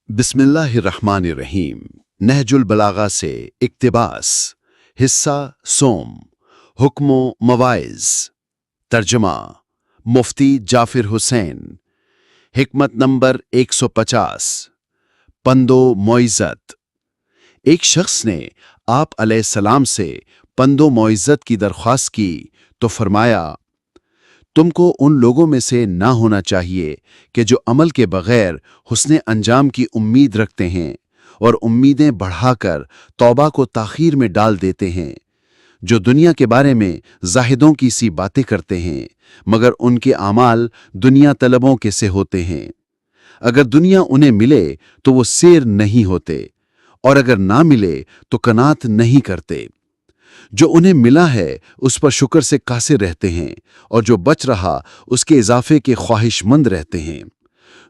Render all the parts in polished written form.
बिस्मिल्लाहिर्रहमानिर्रहीम। नहजुल बलागा से इक्तिबास, हिस्सा सोम, हुक्मो मवाइज। तर्जमा मुफ्ती जाफिर हुसैन। हिकमत नंबर 150। पंदो मोइज़त। एक शख्स ने आप अलैहिस्सलाम से पंदो मोइज़त की दरख्वास्त की तो फरमाया, तुमको उन लोगों में से ना होना चाहिए कि जो अमल के बगैर हुस्ने अंजाम की उम्मीद रखते हैं और उम्मीदें बढ़ाकर तौबा को ताखीर में डाल देते हैं, जो दुनिया के बारे में जाहिदों की सी बातें करते हैं मगर उनके आमाल दुनिया तलबों के से होते हैं। अगर दुनिया उन्हें मिले तो वो सेर नहीं होते और अगर ना मिले तो कनात नहीं करते। जो उन्हें मिला है उस पर शुक्र से कासिर रहते हैं और जो बच रहा उसके इजाफे के ख्वाहिशमंद रहते हैं।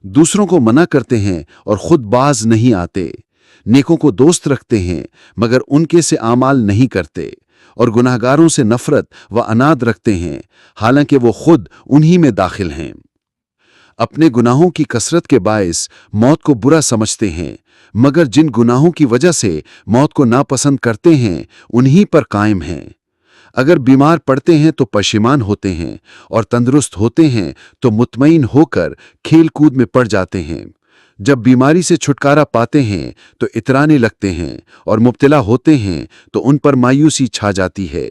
दूसरों को मना करते हैं और खुद बाज नहीं आते। नेकों को दोस्त रखते हैं मगर उनके से आमाल नहीं करते और गुनाहगारों से नफरत व अनाद रखते हैं हालांकि वो खुद उन्हीं में दाखिल हैं। अपने गुनाहों की कसरत के बायस मौत को बुरा समझते हैं मगर जिन गुनाहों की वजह से मौत को नापसंद करते हैं उन्हीं पर कायम हैं। अगर बीमार पड़ते हैं तो पशेमान होते हैं और तंदुरुस्त होते हैं तो मुतमईन होकर खेल कूद में पड़ जाते हैं। जब बीमारी से छुटकारा पाते हैं तो इतराने लगते हैं और मुब्तला होते हैं तो उन पर मायूसी छा जाती है।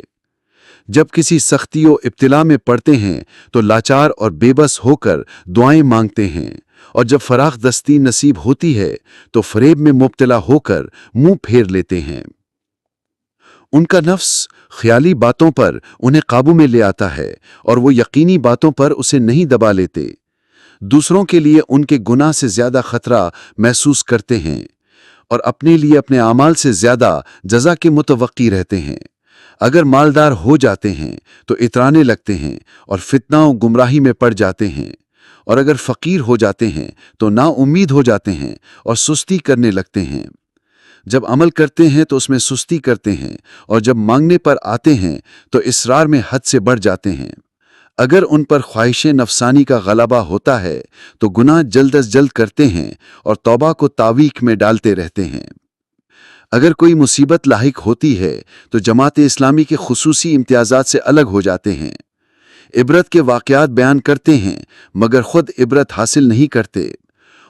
जब किसी सख्ती व इब्तिला में पड़ते हैं तो लाचार और बेबस होकर दुआएं मांगते हैं और जब फराख दस्ती नसीब होती है तो फरेब में मुब्तला होकर मुंह फेर लेते हैं। उनका नफ्स ख्याली बातों पर उन्हें काबू में ले आता है और वो यकीनी बातों पर उसे नहीं दबा लेते। दूसरों के लिए उनके गुनाह से ज्यादा खतरा महसूस करते हैं और अपने लिए अपने आमाल से ज्यादा जज़ा के मुतवक्की रहते हैं। अगर मालदार हो जाते हैं तो इतराने लगते हैं और फितना और गुमराही में पड़ जाते हैं और अगर फकीर हो जाते हैं तो ना उम्मीद हो जाते हैं और सुस्ती करने लगते हैं। जब अमल करते हैं तो उसमें सुस्ती करते हैं और जब मांगने पर आते हैं तो इसरार में हद से बढ़ जाते हैं। अगर उन पर ख्वाहिश नफसानी का गलबा होता है तो गुनाह जल्द अज जल्द करते हैं और तौबा को तावीक में डालते रहते हैं। अगर कोई मुसीबत लाहिक होती है तो जमात इस्लामी के खुसूसी इम्तियाजात से अलग हो जाते हैं। इबरत के वाक़यात बयान करते हैं मगर खुद इबरत हासिल नहीं करते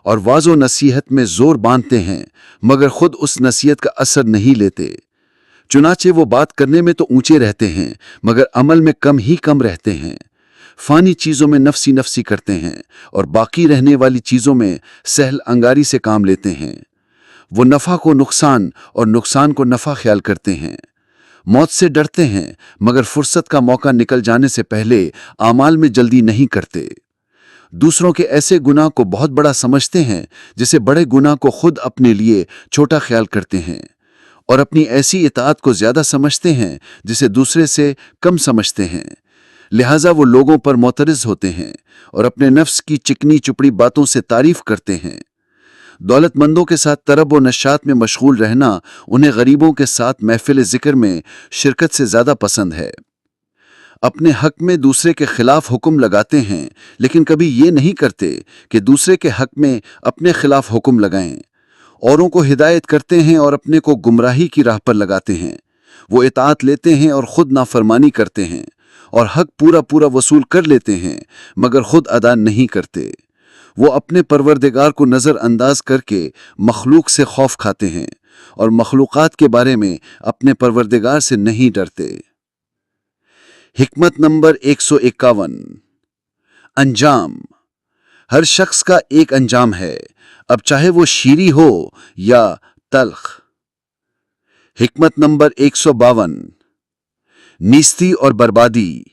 और वाज़ो नसीहत में जोर बांधते हैं मगर खुद उस नसीहत का असर नहीं लेते। चुनाचे वो बात करने में तो ऊंचे रहते हैं मगर अमल में कम ही कम रहते हैं। फ़ानी चीज़ों में नफसी नफसी करते हैं और बाकी रहने वाली चीज़ों में सहल अंगारी से काम लेते हैं। वो नफ़ा को नुकसान और नुकसान को नफ़ा ख्याल करते हैं। मौत से डरते हैं मगर फुर्सत का मौका निकल जाने से पहले आमाल में जल्दी नहीं करते। दूसरों के ऐसे गुनाह को बहुत बड़ा समझते हैं जिसे बड़े गुनाह को खुद अपने लिए छोटा ख्याल करते हैं और अपनी ऐसी इताअत को ज़्यादा समझते हैं जिसे दूसरे से कम समझते हैं। लिहाजा वो लोगों पर मोतरज़ होते हैं और अपने नफ्स की चिकनी चुपड़ी बातों से तारीफ करते हैं। दौलतमंदों के साथ तरब व नशात में मशगूल रहना उन्हें गरीबों के साथ महफिल ज़िक्र में शिरकत से ज़्यादा पसंद है। अपने हक में दूसरे के खिलाफ हुक्म लगाते हैं लेकिन कभी ये नहीं करते कि दूसरे के हक में अपने खिलाफ हुक्म लगाएं। औरों को हिदायत करते हैं और अपने को गुमराही की राह पर लगाते हैं। वो इताअत लेते हैं और खुद नाफरमानी करते हैं और हक पूरा पूरा वसूल कर लेते हैं मगर खुद अदा नहीं करते। वो अपने परवरदिगार को नज़र अंदाज करके मखलूक से खौफ खाते हैं और मखलूक़ात के बारे में अपने परवरदिगार से नहीं डरते। हिकमत नंबर 151। अंजाम। हर शख्स का एक अंजाम है, अब चाहे वो शीरी हो या तल्ख। हिकमत नंबर 152। नीस्ती और बर्बादी।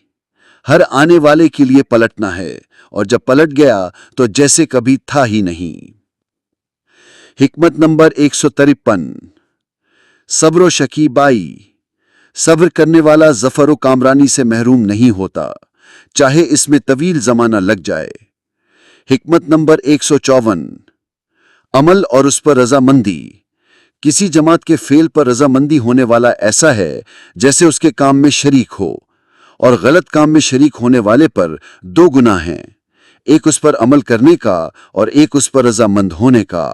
हर आने वाले के लिए पलटना है और जब पलट गया तो जैसे कभी था ही नहीं। हिकमत नंबर 153। सब्र व शकीबाई। सब्र करने वाला ज़फ़र व कामरानी से महरूम नहीं होता, चाहे इसमें तवील ज़माना लग जाए। हिकमत नंबर 154। अमल और उस पर रज़ामंदी। किसी जमात के फेल पर रज़ामंदी होने वाला ऐसा है जैसे उसके काम में शरीक हो, और गलत काम में शरीक होने वाले पर दो गुनाह हैं, एक उस पर अमल करने का और एक उस पर रज़ामंद होने का।